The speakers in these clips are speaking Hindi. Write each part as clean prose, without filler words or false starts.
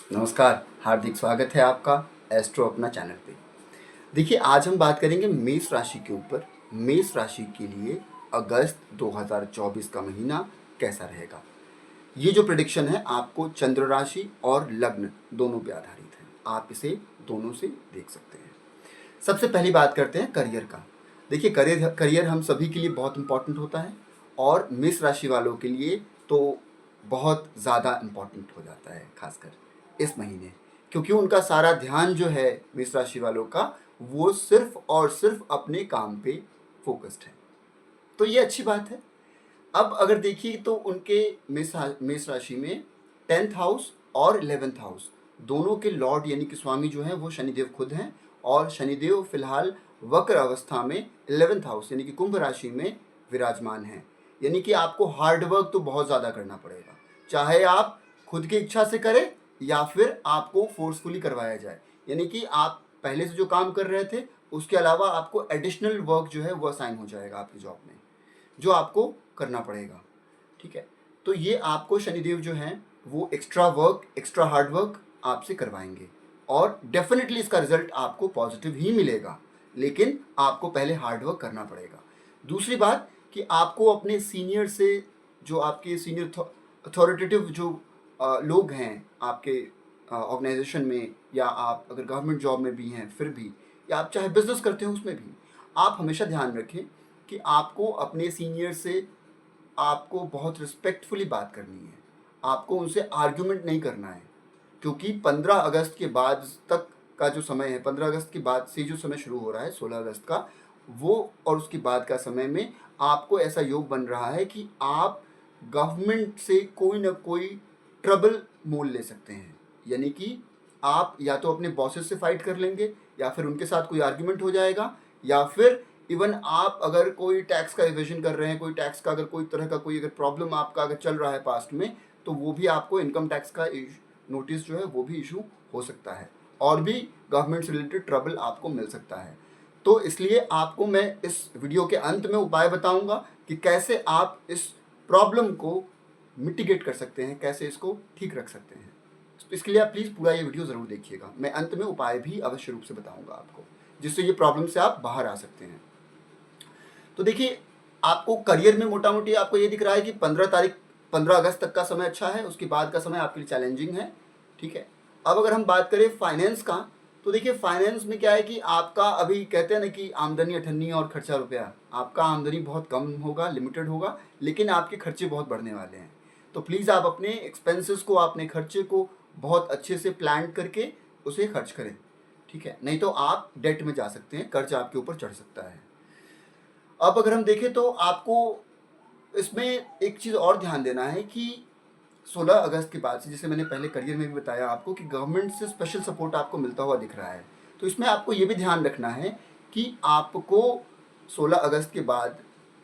नमस्कार, हार्दिक स्वागत है आपका एस्ट्रो अपना चैनल पे। देखिए, आज हम बात करेंगे मेष राशि के ऊपर। मेष राशि के लिए अगस्त 2024 का महीना कैसा रहेगा। ये जो प्रेडिक्शन है आपको चंद्र राशि और लग्न दोनों पे आधारित है। आप इसे दोनों से देख सकते हैं। सबसे पहली बात करते हैं करियर का। देखिए, करियर हम सभी के लिए बहुत इम्पोर्टेंट होता है और मेष राशि वालों के लिए तो बहुत ज़्यादा इम्पोर्टेंट हो जाता है, खासकर इस महीने, क्योंकि उनका सारा ध्यान जो है मेष राशि वालों का, वो सिर्फ और सिर्फ अपने काम पे फोकस्ड है। तो ये अच्छी बात है। अब अगर देखिए तो उनके मेष राशि में 10th हाउस और 11th हाउस दोनों के लॉर्ड यानी कि स्वामी जो हैं वो शनिदेव खुद हैं, और शनिदेव फिलहाल वक्र अवस्था में 11th हाउस यानी कि कुंभ राशि में विराजमान हैं। यानी कि आपको हार्ड वर्क तो बहुत ज़्यादा करना पड़ेगा, चाहे आप खुद की इच्छा से करें या फिर आपको फोर्सफुली करवाया जाए। यानी कि आप पहले से जो काम कर रहे थे उसके अलावा आपको एडिशनल वर्क जो है वो असाइन हो जाएगा आपकी जॉब में, जो आपको करना पड़ेगा। ठीक है, तो ये आपको शनिदेव जो हैं वो extra work, extra hard work आपसे करवाएंगे और डेफिनेटली इसका रिजल्ट आपको पॉजिटिव ही मिलेगा, लेकिन आपको पहले हार्ड वर्क करना पड़ेगा। दूसरी बात कि आपको अपने सीनियर से, जो आपके सीनियर अथॉरिटेटिव जो लोग हैं आपके ऑर्गेनाइजेशन में, या आप अगर गवर्नमेंट जॉब में भी हैं फिर भी, या आप चाहे बिजनेस करते हो उसमें भी, आप हमेशा ध्यान रखें कि आपको अपने सीनियर से आपको बहुत रिस्पेक्टफुली बात करनी है। आपको उनसे आर्ग्यूमेंट नहीं करना है, क्योंकि 15 अगस्त के बाद तक का जो समय है, 15 अगस्त के बाद से जो समय शुरू हो रहा है 16 अगस्त का, वो और उसके बाद का समय में आपको ऐसा योग बन रहा है कि आप गवर्नमेंट से कोई ना कोई ट्रबल मोल ले सकते हैं। यानी कि आप या तो अपने बॉसेस से फाइट कर लेंगे, या फिर उनके साथ कोई आर्ग्यूमेंट हो जाएगा, या फिर इवन आप अगर कोई टैक्स का इवेजन कर रहे हैं, कोई टैक्स का अगर कोई तरह का कोई अगर प्रॉब्लम आपका अगर चल रहा है पास्ट में, तो वो भी आपको इनकम टैक्स का नोटिस जो है वो भी इशू हो सकता है, और भी गवर्नमेंट से रिलेटेड ट्रबल आपको मिल सकता है। तो इसलिए आपको मैं इस वीडियो के अंत में उपाय बताऊंगा कि कैसे आप इस प्रॉब्लम को मिटिगेट कर सकते हैं, कैसे इसको ठीक रख सकते हैं। तो इसके लिए आप प्लीज़ पूरा ये वीडियो ज़रूर देखिएगा। मैं अंत में उपाय भी अवश्य रूप से बताऊंगा आपको, जिससे ये प्रॉब्लम से आप बाहर आ सकते हैं। तो देखिए, आपको करियर में मोटा मोटी आपको ये दिख रहा है कि 15 अगस्त तक का समय अच्छा है, उसके बाद का समय आपके लिए चैलेंजिंग है। ठीक है, अब अगर हम बात करें फाइनेंस का, तो देखिए फाइनेंस में क्या है कि आपका अभी कहते हैं ना कि आमदनी अठन्नी और खर्चा रुपया। आपका आमदनी बहुत कम होगा, लिमिटेड होगा, लेकिन आपके खर्चे बहुत बढ़ने वाले हैं। तो प्लीज़ आप अपने एक्सपेंसेस को, अपने खर्चे को बहुत अच्छे से प्लान करके उसे खर्च करें। ठीक है, नहीं तो आप डेट में जा सकते हैं, कर्ज आपके ऊपर चढ़ सकता है। अब अगर हम देखें तो आपको इसमें एक चीज़ और ध्यान देना है कि 16 अगस्त के बाद से, जैसे मैंने पहले करियर में भी बताया आपको, कि गवर्नमेंट से स्पेशल सपोर्ट आपको मिलता हुआ दिख रहा है। तो इसमें आपको ये भी ध्यान रखना है कि आपको 16 अगस्त के बाद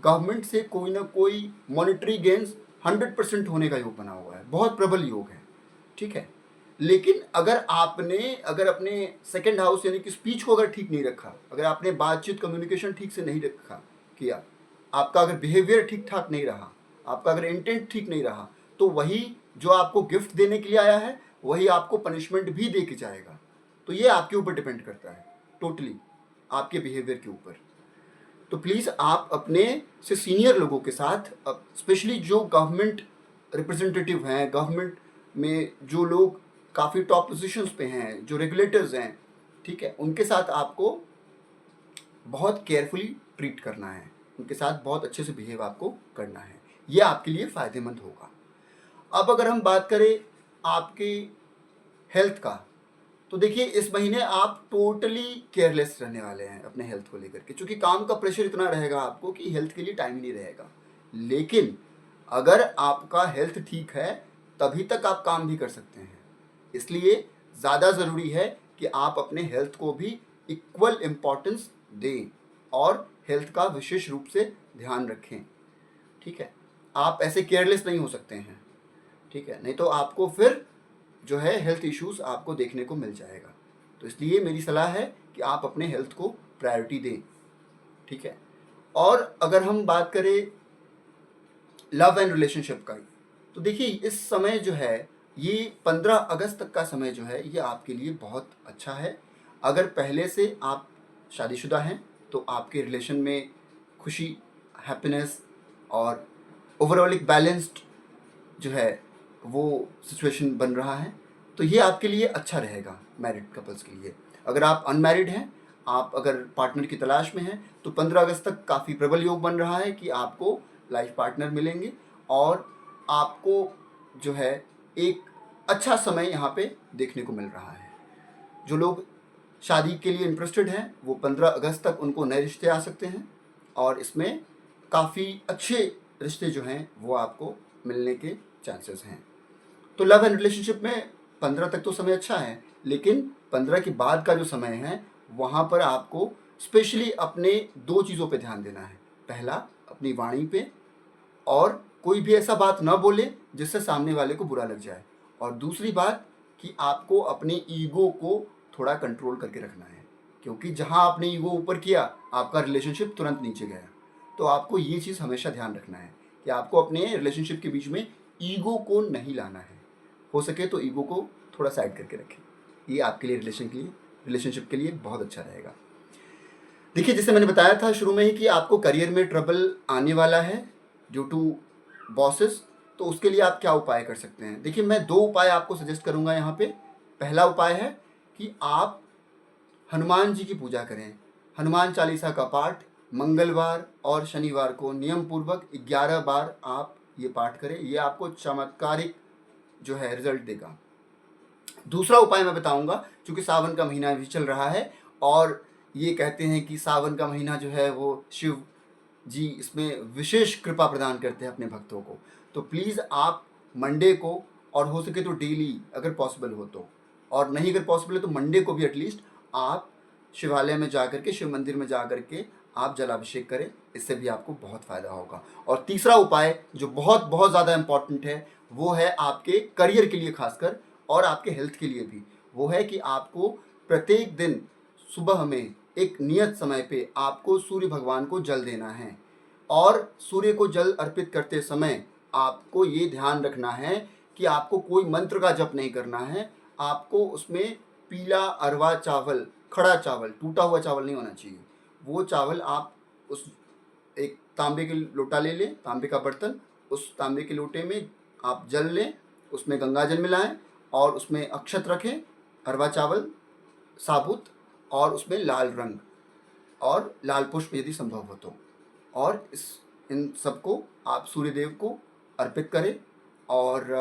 गवर्नमेंट से कोई ना कोई मॉनेटरी गेन्स 100% होने का योग बना हुआ है, बहुत प्रबल योग है। ठीक है, लेकिन अगर अपने सेकंड हाउस यानी कि स्पीच को अगर ठीक नहीं रखा, अगर आपने बातचीत कम्युनिकेशन ठीक से नहीं रखा किया, आपका अगर बिहेवियर ठीक ठाक नहीं रहा, आपका अगर इंटेंट ठीक नहीं रहा, तो वही जो आपको गिफ्ट देने के लिए आया है वही आपको पनिशमेंट भी दे के जाएगा। तो ये आपके ऊपर डिपेंड करता है, टोटली आपके बिहेवियर के ऊपर। तो प्लीज़ आप अपने से सीनियर लोगों के साथ, स्पेशली जो गवर्नमेंट रिप्रेजेंटेटिव हैं, गवर्नमेंट में जो लोग काफ़ी टॉप पोजीशंस पे हैं, जो रेगुलेटर्स हैं, ठीक है, उनके साथ आपको बहुत केयरफुली ट्रीट करना है, उनके साथ बहुत अच्छे से बिहेव आपको करना है। ये आपके लिए फ़ायदेमंद होगा। अब अगर हम बात करें आपकी हेल्थ का, तो देखिए इस महीने आप टोटली केयरलेस रहने वाले हैं अपने हेल्थ को लेकर के, क्योंकि काम का प्रेशर इतना रहेगा आपको कि हेल्थ के लिए टाइम ही नहीं रहेगा। लेकिन अगर आपका हेल्थ ठीक है तभी तक आप काम भी कर सकते हैं। इसलिए ज़्यादा ज़रूरी है कि आप अपने हेल्थ को भी इक्वल इम्पॉर्टेंस दें और हेल्थ का विशेष रूप से ध्यान रखें। ठीक है, आप ऐसे केयरलेस नहीं हो सकते हैं। ठीक है, नहीं तो आपको फिर जो है हेल्थ इश्यूज आपको देखने को मिल जाएगा। तो इसलिए मेरी सलाह है कि आप अपने हेल्थ को प्रायोरिटी दें। ठीक है, और अगर हम बात करें लव एंड रिलेशनशिप का, तो देखिए इस समय जो है ये 15 अगस्त तक का समय जो है ये आपके लिए बहुत अच्छा है। अगर पहले से आप शादीशुदा हैं तो आपके रिलेशन में खुशी, हैप्पीनेस और ओवरऑल एक बैलेंस्ड जो है वो सिचुएशन बन रहा है, तो ये आपके लिए अच्छा रहेगा मैरिड कपल्स के लिए। अगर आप अनमैरिड हैं, आप अगर पार्टनर की तलाश में हैं, तो 15 अगस्त तक काफ़ी प्रबल योग बन रहा है कि आपको लाइफ पार्टनर मिलेंगे और आपको जो है एक अच्छा समय यहाँ पे देखने को मिल रहा है। जो लोग शादी के लिए इंटरेस्टेड हैं वो 15 अगस्त तक उनको नए रिश्ते आ सकते हैं और इसमें काफ़ी अच्छे रिश्ते जो हैं वो आपको मिलने के चांसेस हैं। तो लव एंड रिलेशनशिप में 15 तक तो समय अच्छा है, लेकिन 15 के बाद का जो समय है वहाँ पर आपको स्पेशली अपने 2 चीज़ों पे ध्यान देना है। पहला, अपनी वाणी पे, और कोई भी ऐसा बात न बोले जिससे सामने वाले को बुरा लग जाए। और दूसरी बात कि आपको अपने ईगो को थोड़ा कंट्रोल करके रखना है, क्योंकि जहाँ आपने ईगो ऊपर किया आपका रिलेशनशिप तुरंत नीचे गया। तो आपको ये चीज़ हमेशा ध्यान रखना है कि आपको अपने रिलेशनशिप के बीच में ईगो को नहीं लाना है। हो सके तो ईगो को थोड़ा साइड करके रखें। ये आपके लिए रिलेशनशिप के लिए बहुत अच्छा रहेगा। देखिए, जैसे मैंने बताया था शुरू में ही कि आपको करियर में ट्रबल आने वाला है ड्यू टू बॉसेस, तो उसके लिए आप क्या उपाय कर सकते हैं। देखिए, मैं 2 उपाय आपको सजेस्ट करूंगा यहाँ पे। पहला उपाय है कि आप हनुमान जी की पूजा करें। हनुमान चालीसा का पाठ मंगलवार और शनिवार को नियम पूर्वक 11 बार आप ये पाठ करें। ये आपको चमत्कारिक जो है रिजल्ट देगा। दूसरा उपाय मैं बताऊंगा, क्योंकि सावन का महीना भी चल रहा है और ये कहते हैं कि सावन का महीना जो है वो शिव जी इसमें विशेष कृपा प्रदान करते हैं अपने भक्तों को। तो प्लीज़ आप मंडे को, और हो सके तो डेली अगर पॉसिबल हो तो, और नहीं अगर पॉसिबल है तो मंडे को भी एटलीस्ट आप शिवालय में जा करके, शिव मंदिर में जा करके आप जलाभिषेक करें। इससे भी आपको बहुत फ़ायदा होगा। और तीसरा उपाय जो बहुत बहुत ज़्यादा इम्पॉर्टेंट है वो है आपके करियर के लिए खासकर, और आपके हेल्थ के लिए भी। वो है कि आपको प्रत्येक दिन सुबह में एक नियत समय पे आपको सूर्य भगवान को जल देना है। और सूर्य को जल अर्पित करते समय आपको ये ध्यान रखना है कि आपको कोई मंत्र का जप नहीं करना है। आपको उसमें पीला अरवा चावल, खड़ा चावल, टूटा हुआ चावल नहीं होना चाहिए। वो चावल आप उस एक तांबे के लोटा ले लें, तांबे का बर्तन, उस तांबे के लोटे में आप जल लें, उसमें गंगा जल मिलाएं और उसमें अक्षत रखें, अरवा चावल साबुत, और उसमें लाल रंग और लाल पुष्प यदि संभव हो तो, और इन सबको आप सूर्यदेव को अर्पित करें। और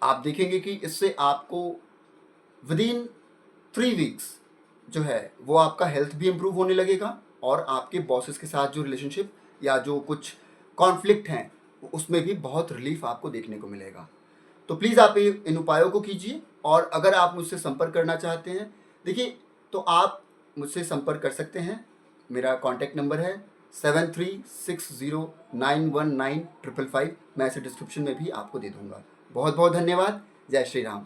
आप देखेंगे कि इससे आपको विदिन 3 वीक्स जो है वो आपका हेल्थ भी इम्प्रूव होने लगेगा और आपके बॉसेस के साथ जो रिलेशनशिप या जो कुछ कॉन्फ्लिक्ट हैं उसमें भी बहुत रिलीफ आपको देखने को मिलेगा। तो प्लीज़ आप इन उपायों को कीजिए। और अगर आप मुझसे संपर्क करना चाहते हैं, देखिए, तो आप मुझसे संपर्क कर सकते हैं। मेरा कॉन्टैक्ट नंबर है 7360919555। मैं इसे डिस्क्रिप्शन में भी आपको दे दूँगा। बहुत बहुत धन्यवाद। जय श्री राम।